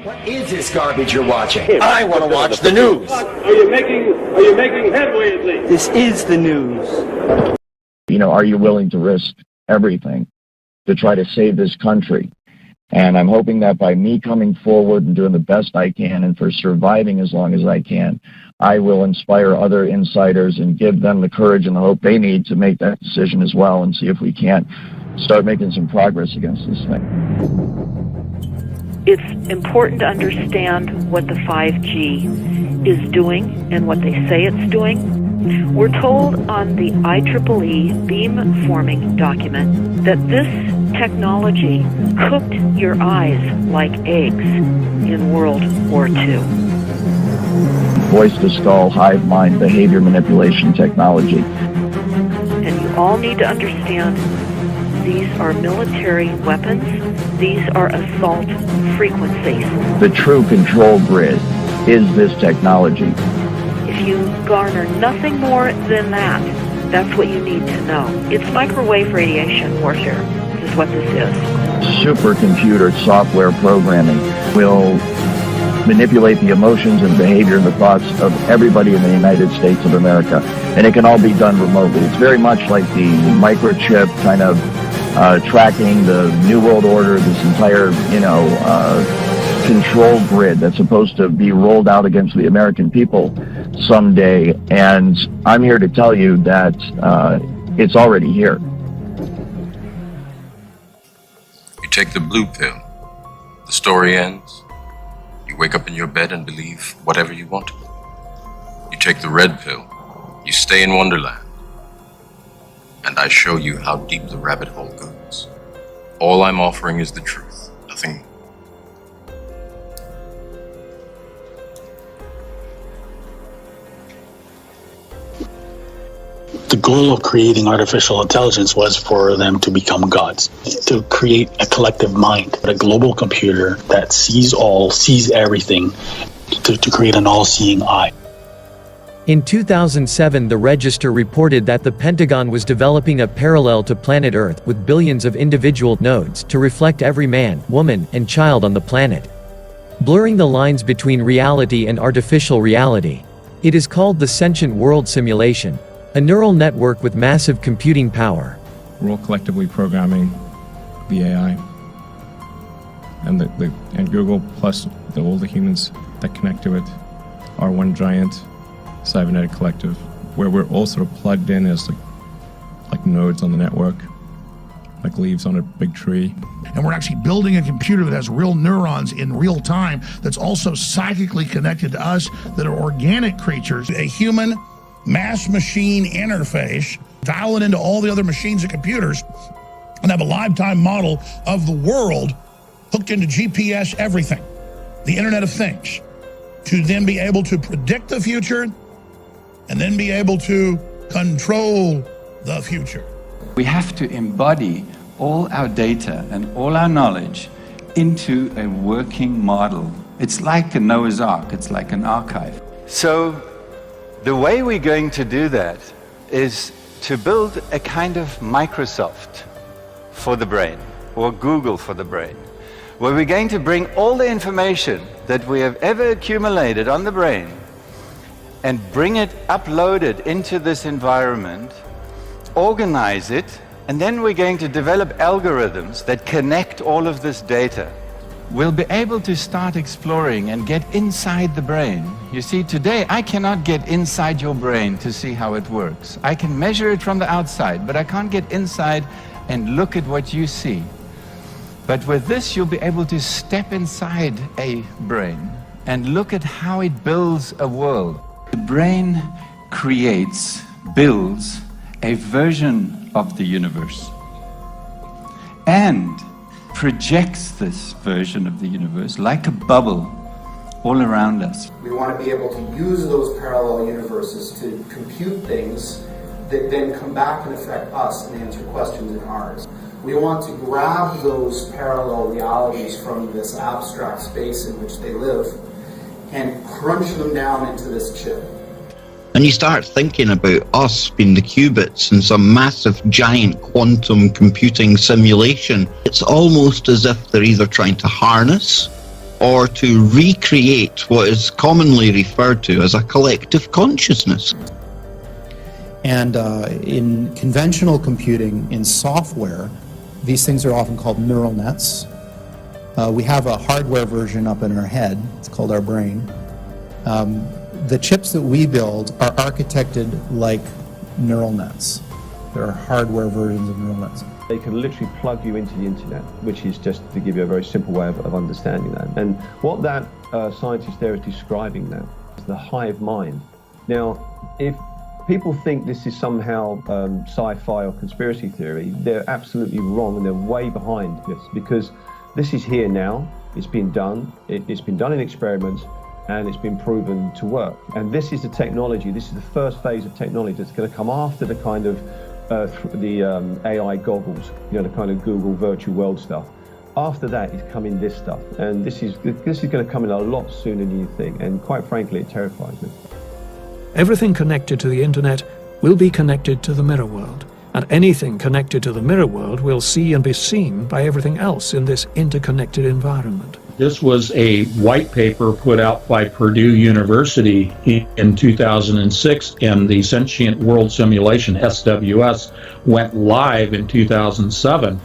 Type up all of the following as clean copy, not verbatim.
What is this garbage you're watching? I want to watch the news. Are you making headway at least? This is the news. You know, are you willing to risk everything to try to save this country? And I'm hoping that by me coming forward and doing the best I can and for surviving as long as I can, I will inspire other insiders and give them the courage and the hope they need to make that decision as well and see if we can't start making some progress against this thing. It's important to understand what the 5G is doing and what they say it's doing. We're told on the IEEE beamforming document that this technology cooked your eyes like eggs in World War II. Voice-to-skull, hive mind, behavior manipulation technology. And you all need to understand these are military weapons. These are assault frequencies. The true control grid is this technology. If you garner nothing more than that, that's what you need to know. It's microwave radiation warfare, is what this is. Supercomputer software programming will manipulate the emotions and behavior and the thoughts of everybody in the United States of America. And it can all be done remotely. It's very much like the microchip kind of tracking the New World Order, this entire, control grid that's supposed to be rolled out against the American people someday. And I'm here to tell you that it's already here. You take the blue pill, the story ends. You wake up in your bed and believe whatever you want to believe. You take the red pill, you stay in Wonderland, and I show you how deep the rabbit hole goes. All I'm offering is the truth, nothing more. The goal of creating artificial intelligence was for them to become gods, to create a collective mind, a global computer that sees all, sees everything, to create an all-seeing eye. In 2007, the Register reported that the Pentagon was developing a parallel to planet Earth with billions of individual nodes to reflect every man, woman, and child on the planet, blurring the lines between reality and artificial reality. It is called the Sentient World Simulation, a neural network with massive computing power. We're all collectively programming the AI and Google plus all the humans that connect to it are one giant cybernetic collective where we're all sort of plugged in as like nodes on the network, like leaves on a big tree. And we're actually building a computer that has real neurons in real time that's also psychically connected to us, that are organic creatures, a human mass-machine interface, dial it into all the other machines and computers, and have a lifetime model of the world hooked into GPS everything, the Internet of Things, to then be able to predict the future and then be able to control the future. We have to embody all our data and all our knowledge into a working model. It's like a Noah's Ark, it's like an archive. So the way we're going to do that is to build a kind of Microsoft for the brain, or Google for the brain, where we're going to bring all the information that we have ever accumulated on the brain and bring it, upload it into this environment, organize it, and then we're going to develop algorithms that connect all of this data. We'll be able to start exploring and get inside the brain. You see, today I cannot get inside your brain to see how it works. I can measure it from the outside, but I can't get inside and look at what you see. But with this, you'll be able to step inside a brain and look at how it builds a world. The brain creates, builds a version of the universe and projects this version of the universe like a bubble all around us. We want to be able to use those parallel universes to compute things that then come back and affect us and answer questions in ours. We want to grab those parallel realities from this abstract space in which they live and crunch them down into this chip. And you start thinking about us being the qubits in some massive giant quantum computing simulation. It's almost as if they're either trying to harness or to recreate what is commonly referred to as a collective consciousness. And in conventional computing, in software, these things are often called neural nets. We have a hardware version up in our head. It's called our brain. The chips that we build are architected like neural nets. There are hardware versions of neural nets. They can literally plug you into the internet, which is, just to give you a very simple way of understanding that. And what that scientist there is describing now is the hive mind. Now, if people think this is somehow sci-fi or conspiracy theory, they're absolutely wrong, and they're way behind this, because this is here now. It's been done. It's been done in experiments, and it's been proven to work. And this is the technology. This is the first phase of technology that's going to come after the kind of AI goggles, you know, the kind of Google virtual world stuff. After that is coming this stuff, and this is going to come in a lot sooner than you think. And quite frankly, it terrifies me. Everything connected to the internet will be connected to the mirror world, and anything connected to the mirror world will see and be seen by everything else in this interconnected environment. This was a white paper put out by Purdue University in 2006, and the Sentient World Simulation, SWS, went live in 2007,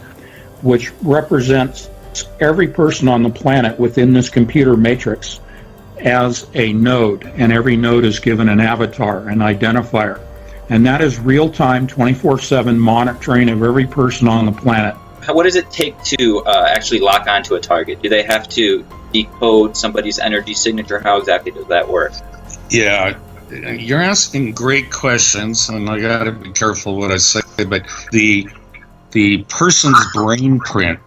which represents every person on the planet within this computer matrix as a node, and every node is given an avatar, an identifier. And that is real-time, 24/7 monitoring of every person on the planet. What does it take to actually lock onto a target? Do they have to decode somebody's energy signature? How exactly does that work? Yeah, you're asking great questions, and I got to be careful what I say, but the person's brain print,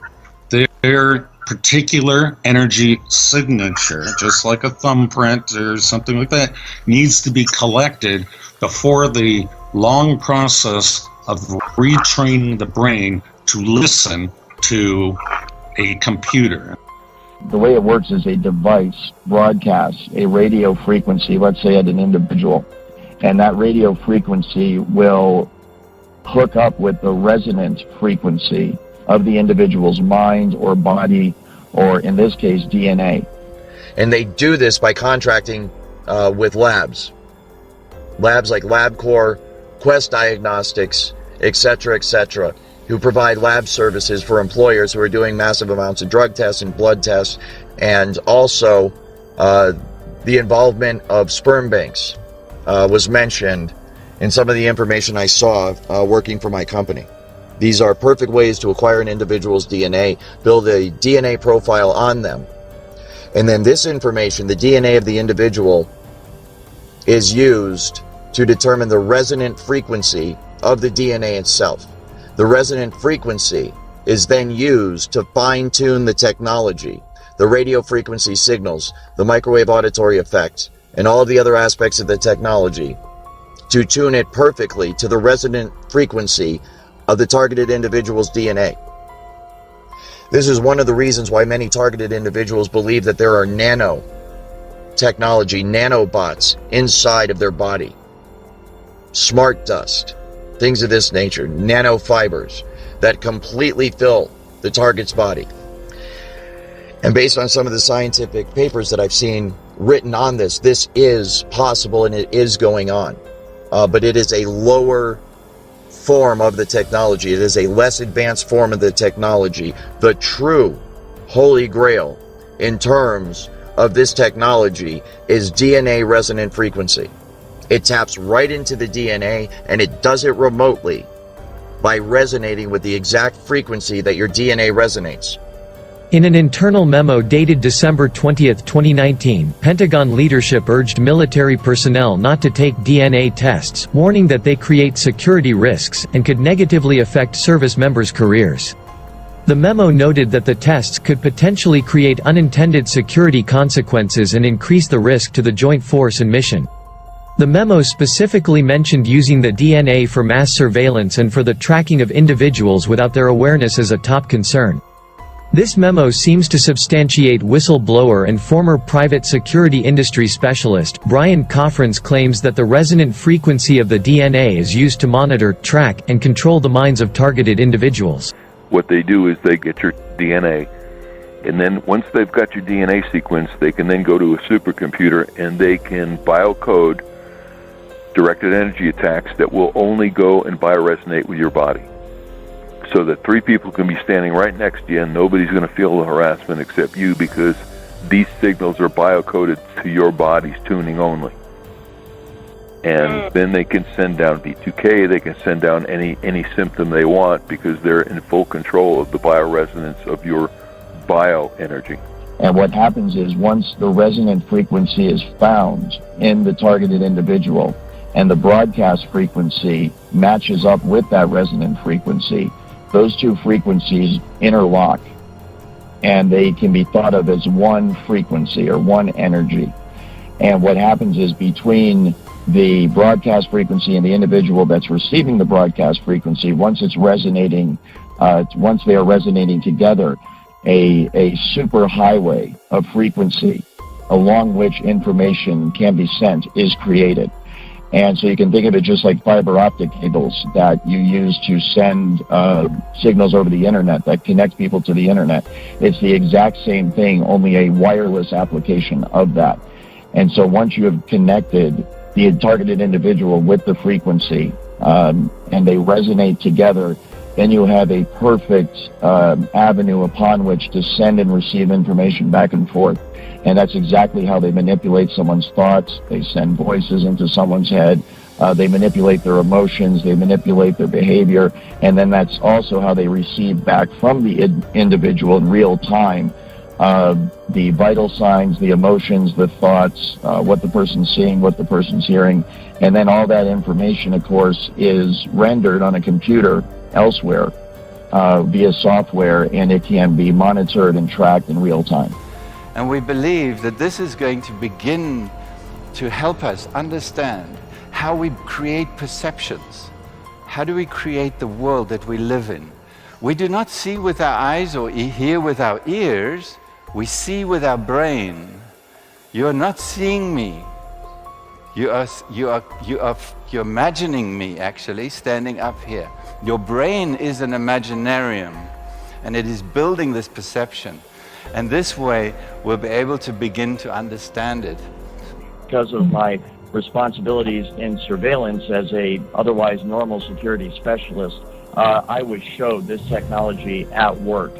their particular energy signature, just like a thumbprint or something like that, needs to be collected before the long process of retraining the brain to listen to a computer. The way it works is a device broadcasts a radio frequency, let's say at an individual, and that radio frequency will hook up with the resonant frequency of the individual's mind or body, or in this case, DNA. And they do this by contracting with labs like LabCorp, Quest Diagnostics, etc., who provide lab services for employers who are doing massive amounts of drug tests and blood tests, and also the involvement of sperm banks was mentioned in some of the information I saw working for my company. These are perfect ways to acquire an individual's DNA, build a DNA profile on them, and then this information, the DNA of the individual, is used to determine the resonant frequency of the DNA itself. The resonant frequency is then used to fine-tune the technology, the radio frequency signals, the microwave auditory effect, and all of the other aspects of the technology to tune it perfectly to the resonant frequency of the targeted individual's DNA. This is one of the reasons why many targeted individuals believe that there are nanotechnology, nanobots inside of their body. Smart dust, things of this nature, nanofibers that completely fill the target's body. And based on some of the scientific papers that I've seen written on this, this is possible and it is going on. But it is a lower form of the technology. It is a less advanced form of the technology. The true holy grail in terms of this technology is DNA resonant frequency. It taps right into the DNA, and it does it remotely by resonating with the exact frequency that your DNA resonates. In an internal memo dated December 20, 2019, Pentagon leadership urged military personnel not to take DNA tests, warning that they create security risks and could negatively affect service members' careers. The memo noted that the tests could potentially create unintended security consequences and increase the risk to the joint force and mission. The memo specifically mentioned using the DNA for mass surveillance and for the tracking of individuals without their awareness as a top concern. This memo seems to substantiate whistleblower and former private security industry specialist Brian Coffrin's claims that the resonant frequency of the DNA is used to monitor, track, and control the minds of targeted individuals. What they do is they get your DNA, And then once they've got your DNA sequence, they can then go to a supercomputer and they can biocode directed energy attacks that will only go and bioresonate with your body. So that 3 people can be standing right next to you and nobody's going to feel the harassment except you, because these signals are biocoded to your body's tuning only. And then they can send down V2K, they can send down any symptom they want, because they're in full control of the bioresonance of your bioenergy. And what happens is, once the resonant frequency is found in the targeted individual and the broadcast frequency matches up with that resonant frequency, those 2 frequencies interlock, and they can be thought of as one frequency or one energy. And what happens is, between the broadcast frequency and the individual that's receiving the broadcast frequency, once it's resonating, once they are resonating together, a super highway of frequency along which information can be sent is created. And so you can think of it just like fiber optic cables that you use to send signals over the internet that connect people to the internet. It's the exact same thing, only a wireless application of that. And so once you have connected the targeted individual with the frequency and they resonate together, then you have a perfect avenue upon which to send and receive information back and forth. And that's exactly how they manipulate someone's thoughts. They send voices into someone's head. They manipulate their emotions. They manipulate their behavior. And then that's also how they receive back from the individual in real time the vital signs, the emotions, the thoughts, what the person's seeing, what the person's hearing. And then all that information, of course, is rendered on a computer elsewhere via software, and it can be monitored and tracked in real time. And we believe that this is going to begin to help us understand how we create perceptions. How do we create the world that we live in? We do not see with our eyes or hear with our ears. We see with our brain. You are not seeing me. You're imagining me, actually, standing up here. Your brain is an imaginarium, and it is building this perception. And this way, we'll be able to begin to understand it. Because of my responsibilities in surveillance as a otherwise normal security specialist, I was showed this technology at work.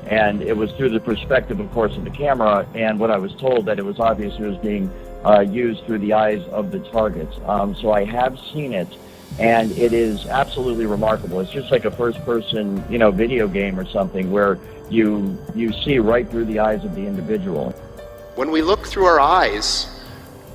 And it was through the perspective, of course, of the camera, and what I was told that it was obvious it was being used through the eyes of the targets. So I have seen it, and it is absolutely remarkable. It's just like a first-person, video game or something where you see right through the eyes of the individual. When we look through our eyes,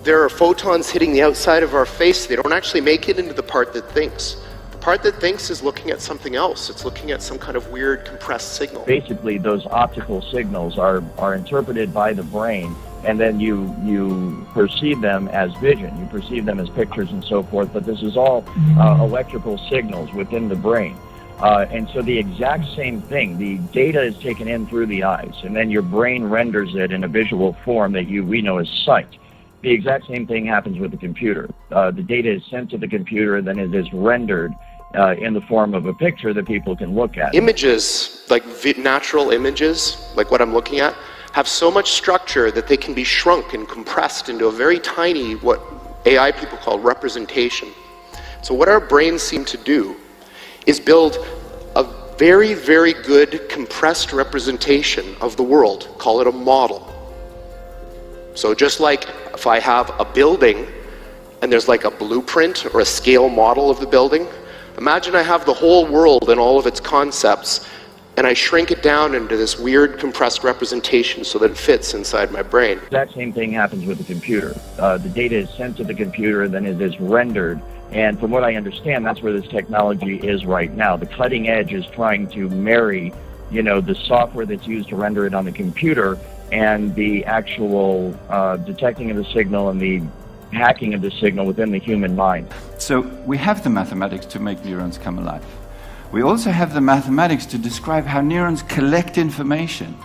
there are photons hitting the outside of our face. They don't actually make it into the part that thinks. The part that thinks is looking at something else. It's looking at some kind of weird compressed signal. Basically, those optical signals are interpreted by the brain, and then you perceive them as vision. You perceive them as pictures and so forth, but this is all electrical signals within the brain. And so the exact same thing, the data is taken in through the eyes, and then your brain renders it in a visual form that we know as sight. The exact same thing happens with the computer. The data is sent to the computer, then it is rendered in the form of a picture that people can look at. Images, like natural images, like what I'm looking at, have so much structure that they can be shrunk and compressed into a very tiny, what AI people call representation. So what our brains seem to do is build a very, very good compressed representation of the world. Call it a model. So just like if I have a building and there's like a blueprint or a scale model of the building, imagine I have the whole world and all of its concepts, and I shrink it down into this weird compressed representation so that it fits inside my brain. The exact same thing happens with the computer. The data is sent to the computer, then it is rendered. And from what I understand, that's where this technology is right now. The cutting edge is trying to marry, the software that's used to render it on the computer and the actual detecting of the signal and the hacking of the signal within the human mind. So we have the mathematics to make neurons come alive. We also have the mathematics to describe how neurons collect information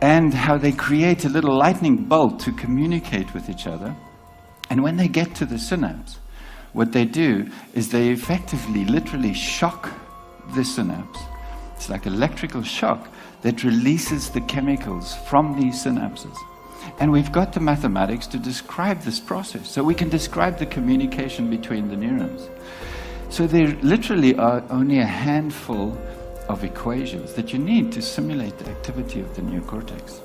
and how they create a little lightning bolt to communicate with each other. And when they get to the synapse, what they do is they effectively, literally shock the synapse. It's like electrical shock that releases the chemicals from these synapses. And we've got the mathematics to describe this process. So we can describe the communication between the neurons. So there literally are only a handful of equations that you need to simulate the activity of the neocortex.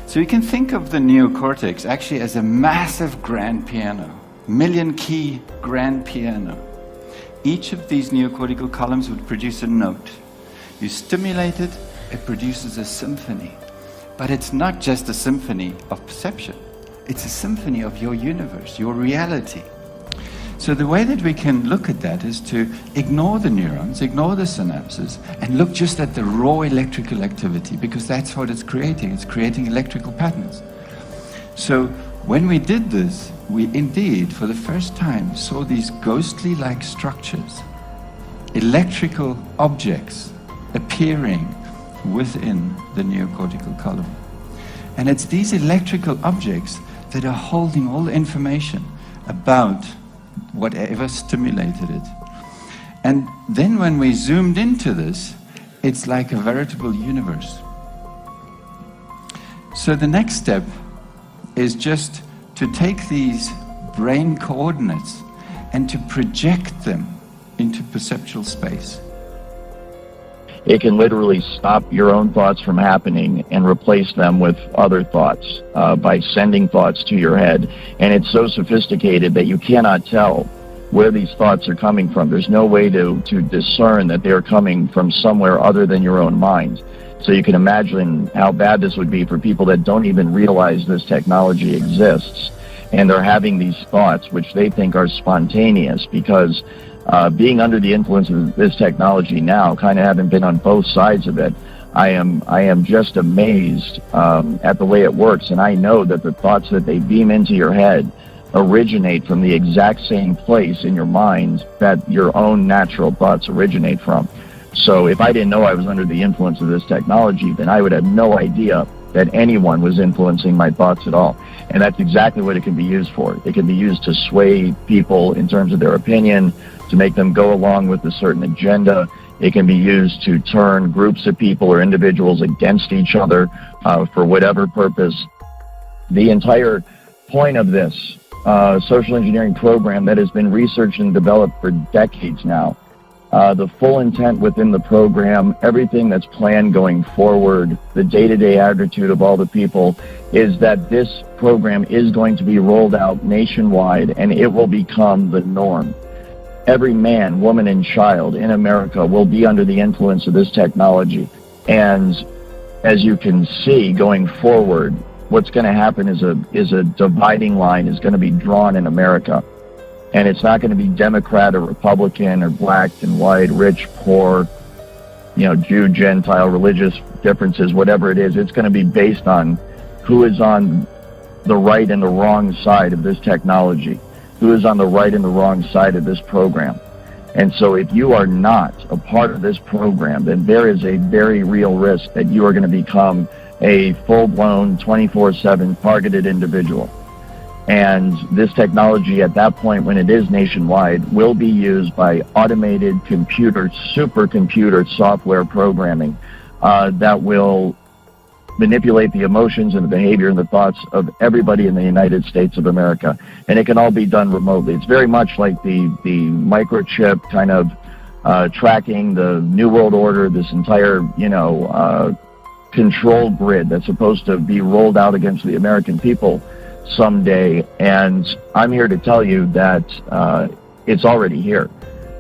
So you can think of the neocortex actually as a massive grand piano, million-key grand piano. Each of these neocortical columns would produce a note. You stimulate it, it produces a symphony. But it's not just a symphony of perception. It's a symphony of your universe, your reality. So the way that we can look at that is to ignore the neurons, ignore the synapses, and look just at the raw electrical activity, because that's what it's creating. It's creating electrical patterns. So when we did this, we indeed, for the first time, saw these ghostly-like structures, electrical objects appearing within the neocortical column. And it's these electrical objects that are holding all the information about whatever stimulated it. And then when we zoomed into this, it's like a veritable universe. So the next step is just to take these brain coordinates and to project them into perceptual space. It can literally stop your own thoughts from happening and replace them with other thoughts by sending thoughts to your head. And it's so sophisticated that you cannot tell where these thoughts are coming from. There's no way to discern that they're coming from somewhere other than your own mind. So you can imagine how bad this would be for people that don't even realize this technology exists. And they're having these thoughts, which they think are spontaneous, because being under the influence of this technology now, kind of having been on both sides of it, I am just amazed at the way it works. And I know that the thoughts that they beam into your head originate from the exact same place in your mind that your own natural thoughts originate from. So if I didn't know I was under the influence of this technology, then I would have no idea that anyone was influencing my thoughts at all. And that's exactly what it can be used for. It can be used to sway people in terms of their opinion, to make them go along with a certain agenda. It can be used to turn groups of people or individuals against each other for whatever purpose. The entire point of this social engineering program that has been researched and developed for decades now, the full intent within the program, everything that's planned going forward, the day-to-day attitude of all the people, is that this program is going to be rolled out nationwide, and it will become the norm. Every man, woman, and child in America will be under the influence of this technology. And as you can see going forward, what's going to happen is a dividing line is going to be drawn in America. And it's not going to be Democrat or Republican or black and white, rich, poor, Jew, Gentile, religious differences, whatever it is. It's going to be based on who is on the right and the wrong side of this technology, who is on the right and the wrong side of this program. And so if you are not a part of this program, then there is a very real risk that you are going to become a full-blown 24/7 targeted individual. And this technology at that point, when it is nationwide, will be used by automated supercomputer software programming that will manipulate the emotions and the behavior and the thoughts of everybody in the United States of America. And it can all be done remotely. It's very much like the microchip kind of tracking the New World Order, this entire, control grid that's supposed to be rolled out against the American people someday. And I'm here to tell you that it's already here.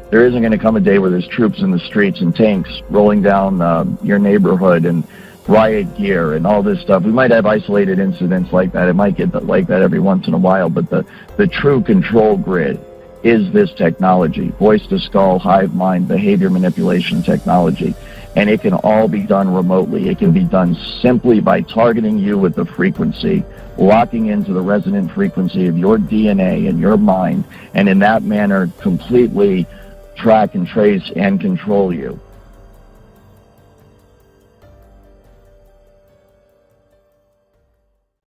There isn't going to come a day where there's troops in the streets and tanks rolling down your neighborhood and riot gear and all this stuff. We might have isolated incidents like that. It might get like that every once in a while, but the true control grid is this technology, voice-to-skull, hive mind, behavior manipulation technology. And it can all be done remotely. It can be done simply by targeting you with the frequency, locking into the resonant frequency of your DNA and your mind, and in that manner completely track and trace and control you.